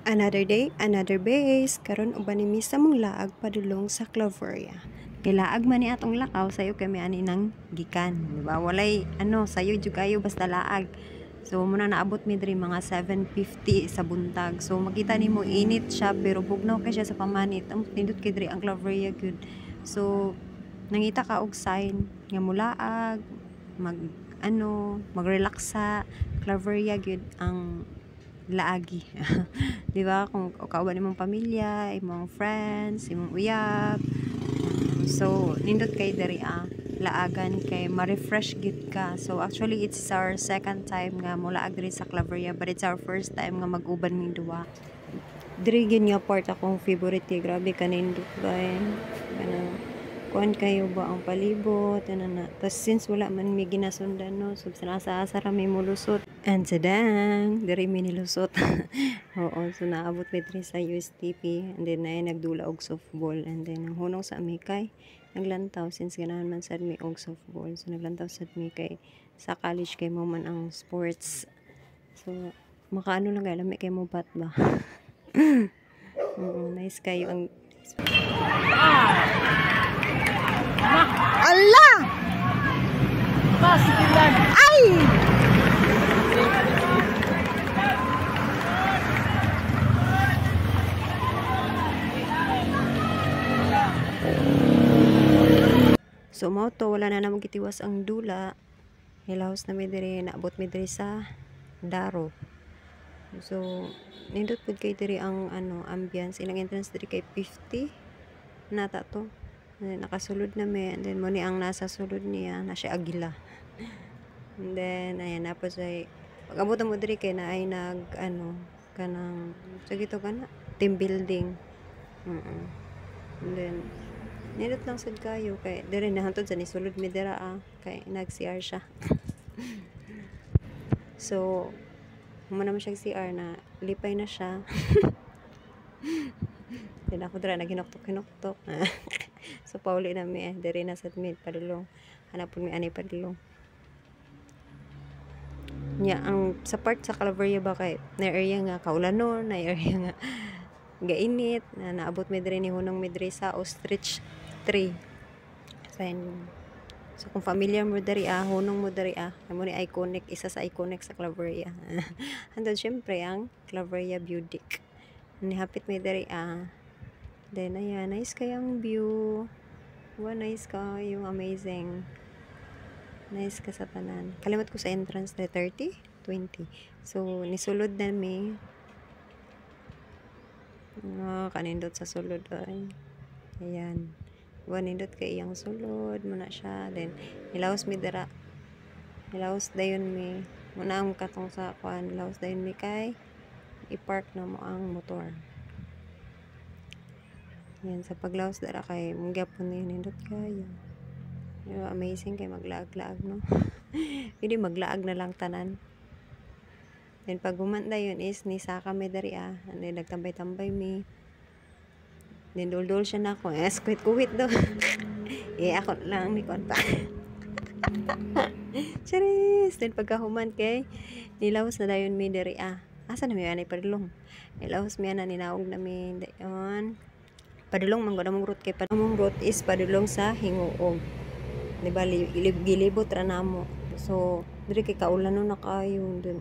Another day, another base. Karon uban ni sa mong laag padulong sa Claveria. Kay laag man ni atong lakaw sayo kay may ani nang gikan, di ba? Walay sayo jud kayo basta laag. So muna naabot mi diri mga 7:50 sa buntag. So makita nimo init siya pero bugnaw kay siya sa pamanit. Ang nindot kay diri ang Claveria good. So nangita ka og sign nga mulaag mag-relax sa Claveria good ang laagi. Di ba? Kung kauban imong pamilya, imong friends, imong uyab. So, nindot kay diri laagan kay ma-refresh gid ka. So, actually it's our second time nga mulaag diri sa Claveria, but it's our first time nga mag-uban ming duwa. Diri gid nga part akong favorite kay grabe kanindot ba kanang kuan kayo ba ang palibot na. Tapos since wala man may ginasundan no, so sinasa-asa ra may mulusot. And sadang diri mi nilusot. Oo, so naabot mi diri sa USTP and then ay nagdula og softball and then ang hunong sa amikay naglantaw since ganahan man sad mi og softball. So naglantaw sad mi kay sa college kay mo man ang sports. So makaano lang kay lami kay mo bat ba. Nice kayo ang Allah! Ay! So mao to wala na namang gitiwas ang dula. Hilahos na mi diri naabot mi diri sa Daro. So nindot pud kay diri ang ambience ilang entrance diri kay 50 nata to. And then, nakasulod na mi and then mo ni ang nasa sulod niya na siya agila. And then ayan na po say pag-abot mo diri kay na ay nag kanang so gito kana team building. And then nindot lang sad kayo kay diri na hantod sa nisulod mi dira kay nag-CR siya. So humana man siya CR na lipay na siya. Then ako dira naginoktok-hinoktok. So pauli na mi diri na sad mi padulong. Hanapon mi ani padulong. Nya ang sa part sa Claveria ba kay na area nga kaulanon, na area nga gainit na naabot mi diri ni hunong mi diri sa ostrich tree. So kung familiar mo diri hunong mo diri amo ni iconic, isa sa iconic sa Claveria. Andun syempre ang Claveria Budik. Ni hapit mi diri then ayan, nice kayang view. Nice kayo, amazing. Nice ka sa tanan. Kalimot ko sa entrance na 30, 20. So nisulod na mi. Kanindot sa sulod ay. Ayan. Nindot kay iyang sulod muna siya. Then hilahos mi dira. Hilahos dayon mi. Muna ang katong sa kuan. Hilahos dayon mi kay i-park na mo ang motor. Yan, sa paglaos dara kay mungyapon ni nindot kayo. Amazing kay maglaag-laag no. Hindi maglaag na lang tanan. Then pag humanda yun is ni saka mi dari and then nagtambay-tambay mi. Then dol-dol siya na ako. Squid-kuwit do. Ako lang ni kon pa. Charis. Then pagkahuman kay nilawas na dayon mi dari asa na mi anay padulong. Nilawas mi na ninaog na mi dayon. Padulong man mong route kay padulong route is padulong sa Hinguog. Di ba gilibot ra namo. So diri kay kaulanon na kayo dun.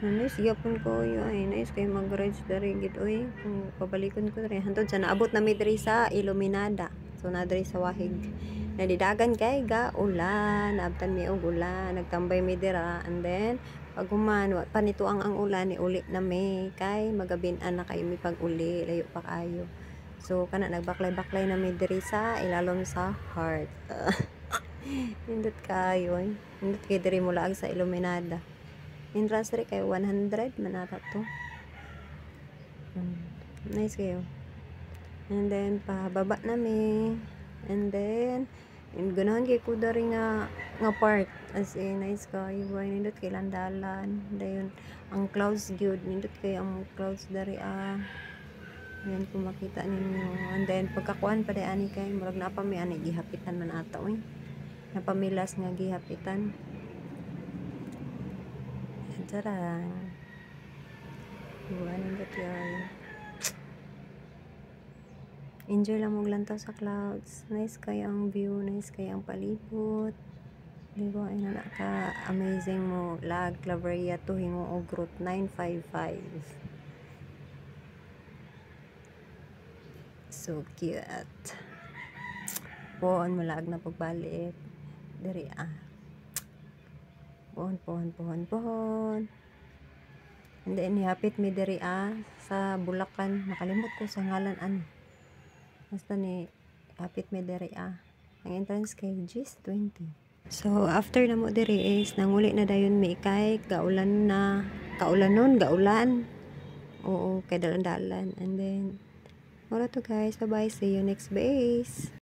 Nice gyapon ko ay nice kay mag-rides diri gid oy kung pabalikon ko diri hantod sa naabot na mi diri sa Iluminada. So na diri sa Wahig. Nadidagan kay ulan, abtan mi og ulan, nagtambay mi dira and then pag human pa nito ang ulan ni uli na mi kay magabin-an na kay mi pag uli layo pa kayo. So kana nagbaklay-baklay na mi diri sa ilalom sa heart. Nindot kayo ay. Nindot kay diri mulaag sa Iluminada. Entrance diri kay 100 man ata to. Nice kayo. And then pababa na mi. And then ganahan kay ko dari nga park as in nice kayo. Nindot kay landalan. Dayon ang clouds gyud nindot kay ang clouds dari yan kung makita ninyo. And then pagkakuan pa ani kay murag na pa mi ani gihapitan man ata oy. Napamilas nga gihapitan. Tarang. Buwan ng Enjoy lang mo lantaw sa clouds. Nice kaya ang view, nice kaya ang palibot. Diba, ay na ka-amazing mo. Lag, Claveria to hingo og route 955. So cute. Pohon mo lag na pagbalik. Diri Pohon, pohon, pohon, pohon. And then, hapit mi diri sa Bulacan. Nakalimot ko sa ngalan Basta ni hapit mi diri Ang entrance kay G's 20. So, after na mo diri is, nanguli na dayon mi kay gaulan. Oo, kay dalan-dalan. And then, wala to guys. Bye-bye. See you next base.